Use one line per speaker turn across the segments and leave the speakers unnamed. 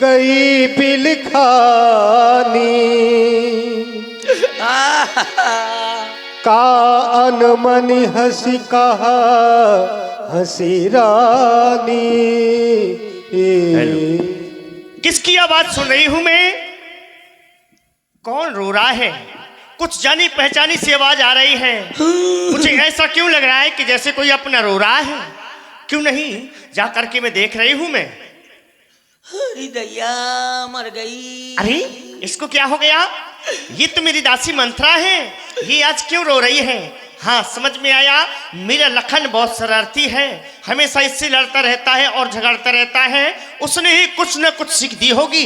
गई बिल खानी का अनमनी हंसी कहा हंसी रानी।
किसकी आवाज सुन रही हूं मैं? कौन रो रहा है? कुछ जानी पहचानी सी आवाज आ रही है। मुझे ऐसा क्यों लग रहा है कि जैसे कोई अपना रो रहा है। क्यों नहीं जा करके मैं देख रही हूं मैं।
अरे दैया मर गई।
अरे इसको क्या हो गया? ये तो मेरी दासी मंत्रा है। ये आज क्यों रो रही है? हाँ समझ में आया। मेरा लखन बहुत शरारती है, हमेशा इससे लड़ता रहता है और झगड़ता रहता है। उसने ही कुछ न कुछ सीख दी होगी।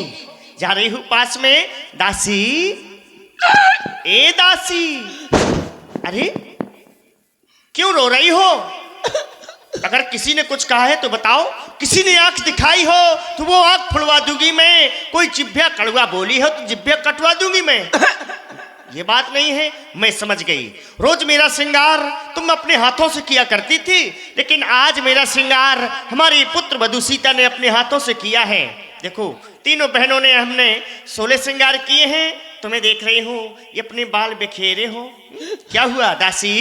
जा रही हूँ पास में। दासी, ए दासी, अरे क्यों रो रही हो? अगर किसी ने कुछ कहा है तो बताओ। किसी ने आंख दिखाई हो तो वो आंख फुड़वा दूंगी मैं। कोई जिभ्या कड़वा बोली हो तो जिभ्या कटवा दूंगी मैं। ये बात नहीं है, मैं समझ गई। रोज मेरा श्रृंगार तुम अपने हाथों से किया करती थी, लेकिन आज मेरा श्रृंगार हमारी पुत्र वधू सीता ने अपने हाथों से किया है। देखो तीनों बहनों ने हमने 16 श्रृंगार किए हैं। तुम्हें देख रही हूँ ये अपने बाल बिखेरे हो। क्या हुआ दासी?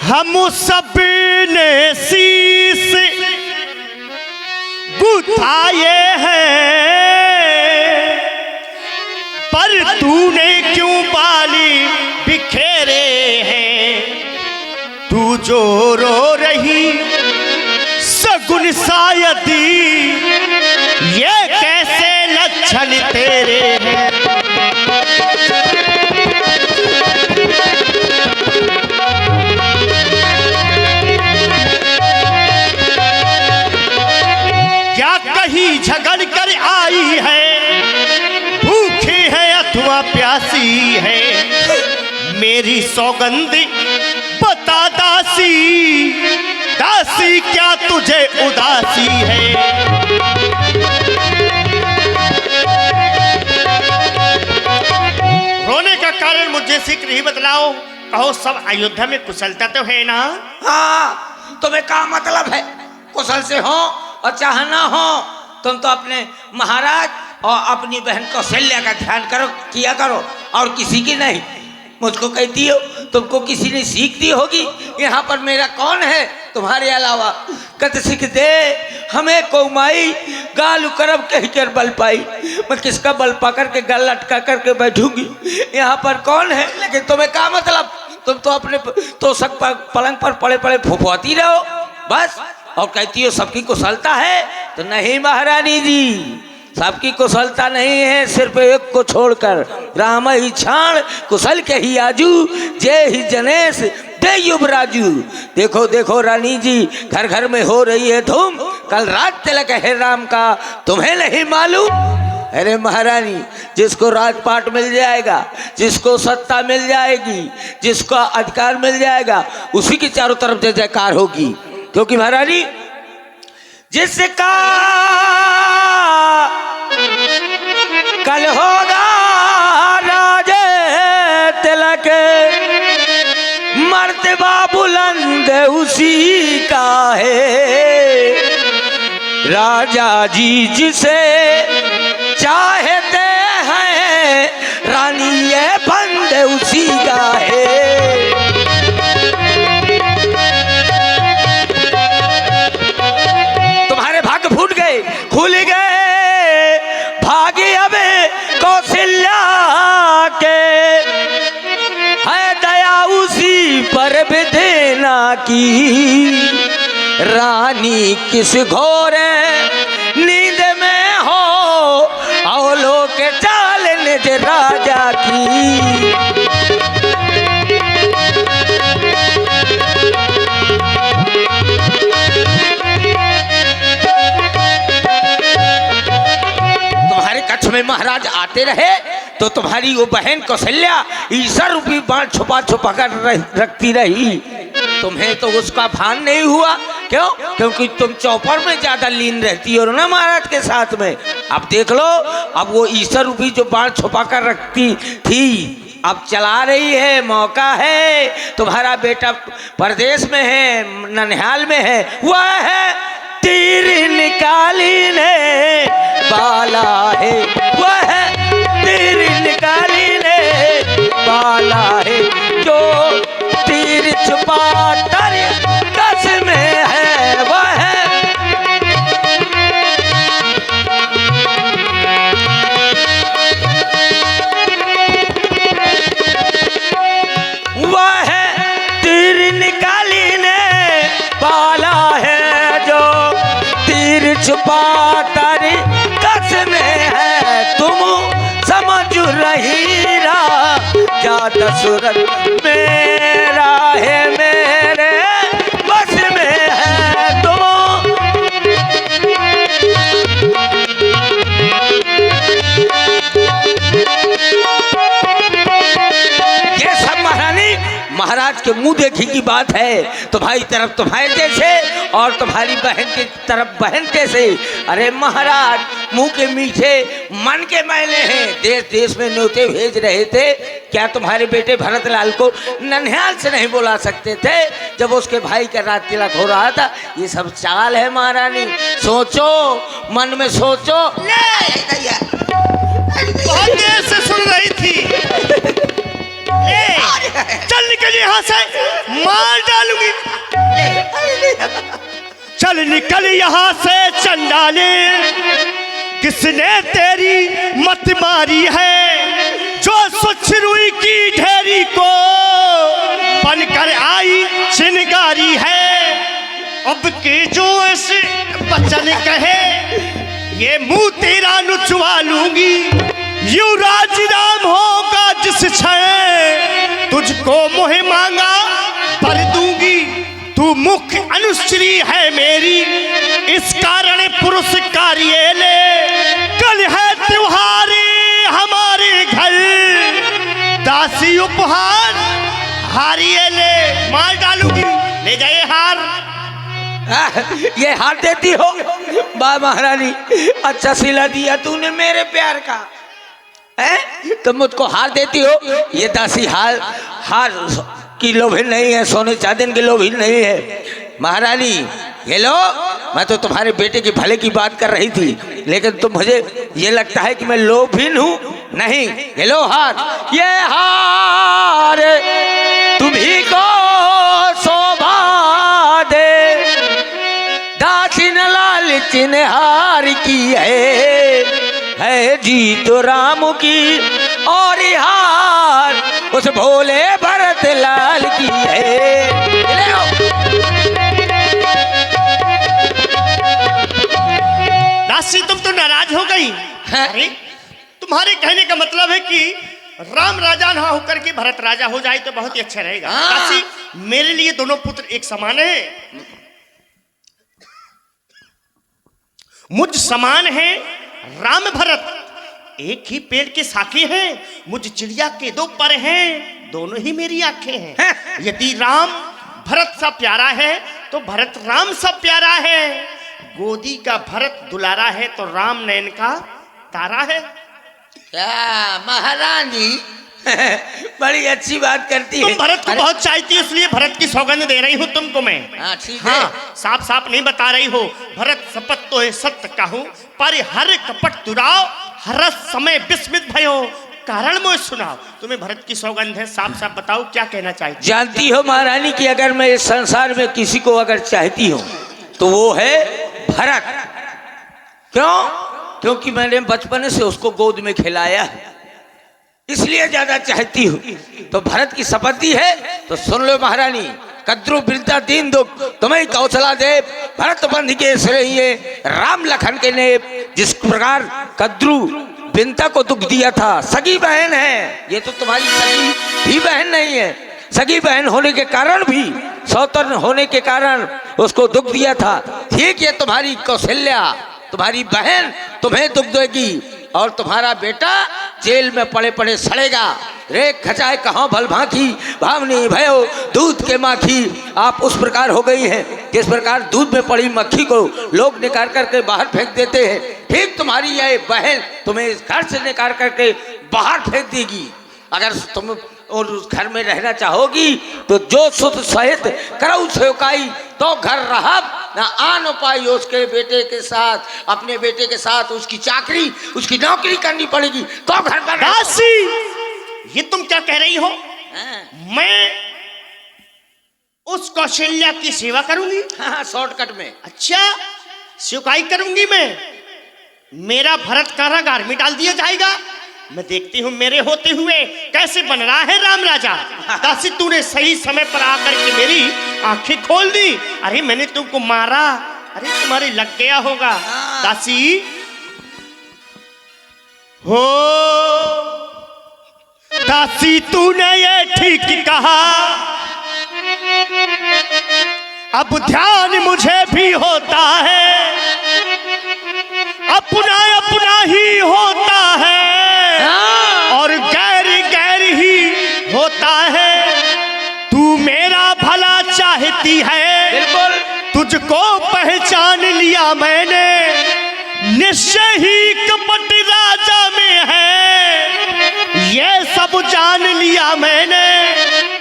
हम सब ने शीश गुथाए हैं, पर तूने क्यों बाली बिखेरे हैं? तू जो रो रही सगुन शायदी, ये कैसे लक्षण तेरे हैं? क्या कहीं झगड़ कर आई है, भूखी है अथवा प्यासी है? मेरी सौगंध बता दासी, दासी क्या तुझे उदासी है? रोने का कारण मुझे शीघ्र ही बतलाओ। कहो सब अयोध्या में कुशलता तो है ना?
हाँ तुम्हें क्या मतलब है? कुशल से हो और चाहे ना हो, तुम तो अपने महाराज और अपनी बहन कौशल्या का ध्यान करो, किया करो, और किसी की नहीं। मुझको कहती हो तुमको किसी ने सीख दी होगी। यहाँ पर मेरा कौन है तुम्हारे अलावा? कत सीख दे हमें कौमाई, गाल करब कह कर बल पाई। मैं किसका बल पकड़ के गल लटका करके बैठूंगी? यहाँ पर कौन है? लेकिन तुम्हें क्या मतलब? तुम तो अपने तोशक पर पलंग पर पड़े पड़े फुफुआती रहो बस, और कहती हो सबकी कुशलता है। तो नहीं महारानी जी, सबकी कुशलता नहीं है, सिर्फ एक को छोड़कर। राम ही छाण कुशल के ही आजू, जय ही जनेश दे युवराजू। देखो देखो रानी जी, घर घर में हो रही है धूम। कल रात तिलक है राम का, तुम्हें नहीं मालूम? अरे महारानी, जिसको राजपाट मिल जाएगा, जिसको सत्ता मिल जाएगी, जिसको अधिकार मिल जाएगा, उसी की चारों तरफ जय जयकार होगी। क्योंकि महारानी जिसका कल होगा राजे तिलक, मर्तबा बुलंद उसी का है। राजा जी जिसे चाहते हैं, रानी ये बंद उसी का है। तुम्हारे भाग फूट गए, खुल गए भाग्य अब कौशल्या के, है दया उसी पर भी देना की। रानी किस घोर नींद में हो, औलो के चाल निज राजा की। कच्छ में महाराज आते रहे तो तुम्हारी वो बहन कौशल्या ईश्वर रूपी बाण छुपा छुपा कर रखती रही। तुम्हें तो उसका भान नहीं हुआ। क्यों? क्योंकि तुम चौपर में ज्यादा लीन रहती हो ना महाराज के साथ में। अब देख लो, अब वो ईश्वर रूपी जो बाण छुपा कर रखती थी, अब चला रही है। मौका है, तुम्हारा बेटा परदेश में है, ननिहाल में है, वह है तीर निकाली न छुपा तारी कसमें है तुम समझ रही राजा दशरथ मेरा है मेरे बस में है तुम। ये सब महारानी महाराज के मुंह देखी की बात है। तुम्हारी तरफ तुम्हारे जैसे और तुम्हारी बहन की तरफ बहन जैसे। अरे महाराज मुंह के मीठे मन के मैले हैं। देश देश में न्योते भेज रहे थे, क्या तुम्हारे बेटे भरतलाल को नन्हाल से नहीं बुला सकते थे जब उसके भाई का रात तिलक हो रहा था? ये सब चाल है महारानी, सोचो मन में सोचो।
बहुत देर से सुन रही थी। चल निकल यहाँ से, मार डालूंगी। चल निकल यहाँ से चंडाले, किसने तेरी मत मारी है जो स्वच्छ रुई की ढेरी को बनकर आई चिनगारी है। अब के जो ऐसे बचन कहे ये मुंह तेरा नुचवा लूंगी। युवराज राम होगा जिस क्षण तुझको मोह मांगा पर दूंगी। तू मुख्य अनुश्री है मेरी, इस कारण पुरस्कारिये ले। कल है त्योहार हमारे घर, दासी उपहार हारिये ले। मार डालूंगी, ले जाए हार।
ये हार देती हो? वाह महारानी, अच्छा सिला दिया तूने मेरे प्यार का है। तुम मुझको हार देती हो? ये दासी हार की लोभी नहीं है, सोने चांदी की लोभी नहीं है महारानी। ये लो, मैं तो तुम्हारे बेटे के भले की बात कर रही थी, लेकिन तुम मुझे ये लगता है कि मैं लोभीन हूँ। नहीं, ये लो हार, ये हार तुम्ही को शोभा दे। दासिन लाल चिन्हार की है जीत राम की, और हार उस भोले भरत लाल की है।
दासी तुम तो नाराज हो गई। अरे तुम्हारे कहने का मतलब है कि राम राजा ना होकर के भरत राजा हो जाए तो बहुत ही अच्छा रहेगा। दासी मेरे लिए दोनों पुत्र एक समान है, मुझ समान है। राम भरत एक ही पेड़ के शाखे हैं, मुझ चिड़िया के दो पर हैं, दोनों ही मेरी आंखें हैं। यदि राम भरत सा प्यारा है तो भरत राम सा प्यारा है। गोदी का भरत दुलारा है तो राम नयन का तारा है।
क्या महारानी बड़ी अच्छी बात करती है।
तुम भरत को बहुत चाहती हो, इसलिए भरत की सौगंध दे रही हूँ तुमको मैं।
ठीक है।
साफ साफ नहीं बता रही हो। भरत शपथ तो है सत्य कहूँ, पर हर कपट तुराव, हर समय विस्मित भयो, कारण मोह सुनाओ। तुम्हें भरत की सौगंध है, साफ साफ बताओ क्या कहना चाहती।
जानती हो महारानी कि अगर मैं इस संसार में किसी को अगर चाहती हूँ तो वो है भरत। क्यों? क्योंकि मैंने बचपन से उसको गोद में खिलाया है, इसलिए ज्यादा चाहती हूँ। तो भरत की शपथ दी है तो सुन लो महारानी। कद्रु बिरता दीन दुख तुम्हें कौशला दे, भरत बंध के श्रेय राम लखन के ने। जिस प्रकार कद्रु बिरता को दुख दिया था, सगी बहन है ये, तो तुम्हारी सगी भी बहन नहीं है, सगी बहन होने के कारण भी, सौतन होने के कारण उसको दुख दिया था। ठीक है, तुम्हारी कौशल्या तुम्हारी बहन तुम्हें दुख देगी और तुम्हारा बेटा जेल में पड़े पड़े सड़ेगा। रे खचाए कहाँ भल भांखी, भावनी भयो दूध के माखी। आप उस प्रकार हो गई हैं जिस प्रकार दूध में पड़ी मक्खी को लोग निकाल करके बाहर फेंक देते हैं। ठीक तुम्हारी यह बहन तुम्हें इस घर से निकाल करके बाहर फेंक देगी। अगर तुम और उस घर में रहना चाहोगी तो जो सुत सहित करऊ सेवकाई तो घर रहा ना आन पाई। उसके बेटे के साथ, अपने बेटे के साथ उसकी चाकरी, उसकी नौकरी करनी पड़ेगी तो घर पर।
दासी ये तुम क्या कह रही हो? मैं उस कौशल्या की सेवा करूंगी?
हाँ, शॉर्टकट में।
अच्छा, सेवकाई करूंगी मैं? मेरा भरत कारागार में डाल दिया जाएगा? मैं देखती हूँ मेरे होते हुए कैसे बन रहा है राम राजा। दासी तूने सही समय पर आकर के मेरी आंखें खोल दी। अरे मैंने तुमको मारा, अरे तुम्हारे लग गया होगा।
हाँ।
दासी हो, दासी तूने ये ठीक कहा, अब ध्यान मुझे भी होता है, अपना अपना ही होता है
हाँ।
और गैर गैर ही होता है। तू मेरा भला चाहती है,
बिल्कुल
तुझको पहचान लिया मैंने, निश्चय ही कपट राजा में है, ये सब जान लिया मैंने।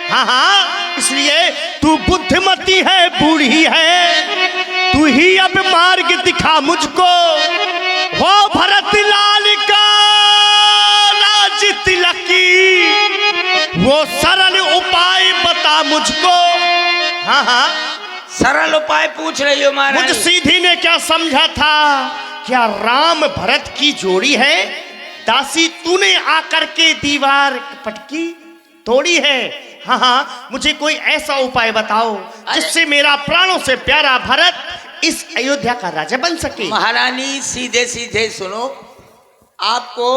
हाँ हाँ, इसलिए तू बुद्धिमती है, बूढ़ी है, तू ही अब मार्ग दिखा मुझको, हो भरत लाल का राज तिलकी, वो सरल उपाय बता मुझको। हाँ हाँ,
सरल उपाय पूछ रही हो
मुझ
महाराज।
सीधी ने क्या समझा था, क्या राम भरत की जोड़ी है? दासी तूने आकर के दीवार पटकी तोड़ी है। हाँ हाँ, मुझे कोई ऐसा उपाय बताओ जिससे मेरा प्राणों से प्यारा भरत इस अयोध्या का राजा बन सके।
महारानी सीधे सीधे सुनो, आपको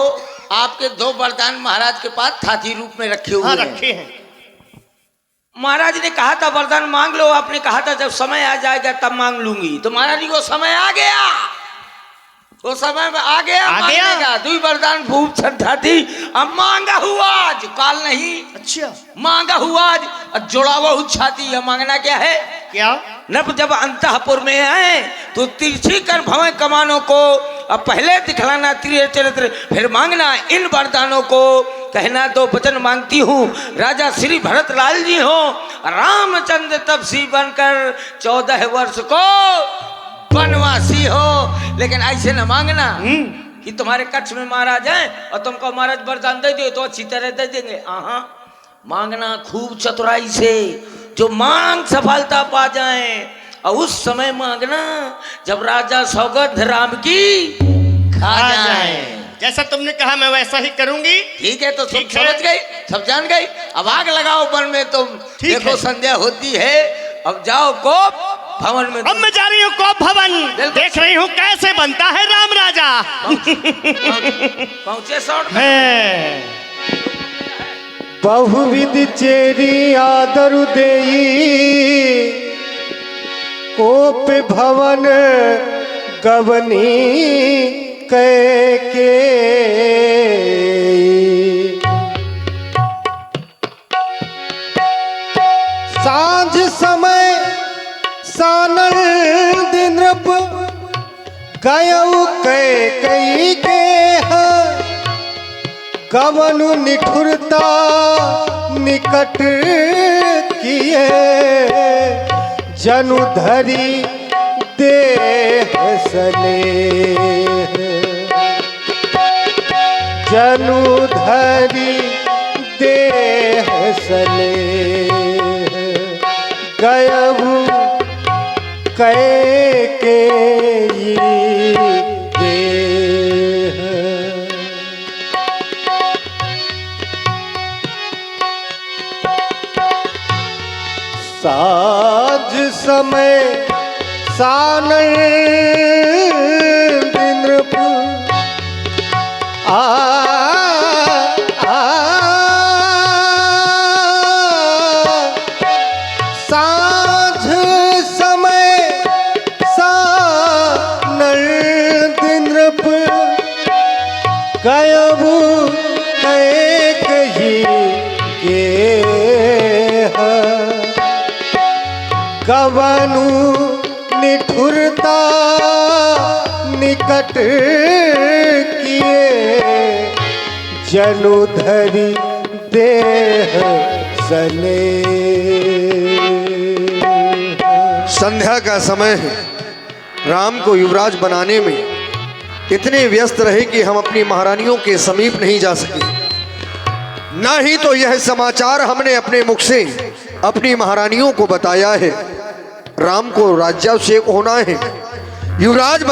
आपके 2 वरदान महाराज के पास थाती रूप में रखे हुए
हाँ,
हैं।
रखे हैं।
महाराज ने कहा था वरदान मांग लो, आपने कहा था जब समय आ जाएगा तब मांग लूंगी। तो महारानी को समय आ गया, वो समय में आ गया,
आ गया।
मांगेगा। 2 वरदान भूप श्रद्धा थी, अब मांगा हुआ आज, काल नहीं।
अच्छा,
मांगा हुआ आज, और जुड़ा हुआ छाती है। मांगना क्या है?
क्या?
नब जब अंतःपुर में आए तो तिरछी कर भवें कमानों को, अब पहले दिखलाना त्रिय चरित्र, फिर मांगना इन वरदानों को। कहना 2 वचन मांगती हूँ, राजा श्री भरत लाल जी हो, रामचंद्र तपसी बनकर 14 वर्ष को वनवासी हो। लेकिन ऐसे न मांगना कि तुम्हारे कच्छ में महाराज हैं और तुमको महाराज वरदान दे दिए तो अच्छी तरह दे देंगे। मांगना खूब चतुराई से, जो मांग सफलता पा जाए। और उस समय मांगना जब राजा सौगंध राम की खा जाए।
जैसा तुमने कहा मैं वैसा ही करूंगी।
ठीक है, तो सब
ठीक है।
समझ गई, सब जान गई। अब आग लगाओ वन में, तुम
ठीक
देखो
है।
संध्या होती है। अब जाओ को भवन में।
अब मैं जा रही हूँ कोप भवन,
बिल्कुल।
देख रही हूँ कैसे बनता है राम राजा।
पहुंचे शॉर्ट में।
है।
बहुविध चेरी आदरु देई, कोप भवन गवनी के सांझ समय सानल दिन गयऊ कई के गवनु निठुरता निकट किए, जनु धरी देह सने, जनु धरी देह सने, गयऊ कै के देह। साँझ समय सानल दिन साँझ समय सानल दिन गयबू कैक ही के गवनु निठुरता निकट किए, जनु धरी देह सने।
संध्या का समय है। राम को युवराज बनाने में इतने व्यस्त रहे कि हम अपनी महारानियों के समीप नहीं जा सके। ना ही तो यह समाचार हमने अपने मुख से अपनी महारानियों को बताया है। राम को राज्याभिषेक होना है, युवराज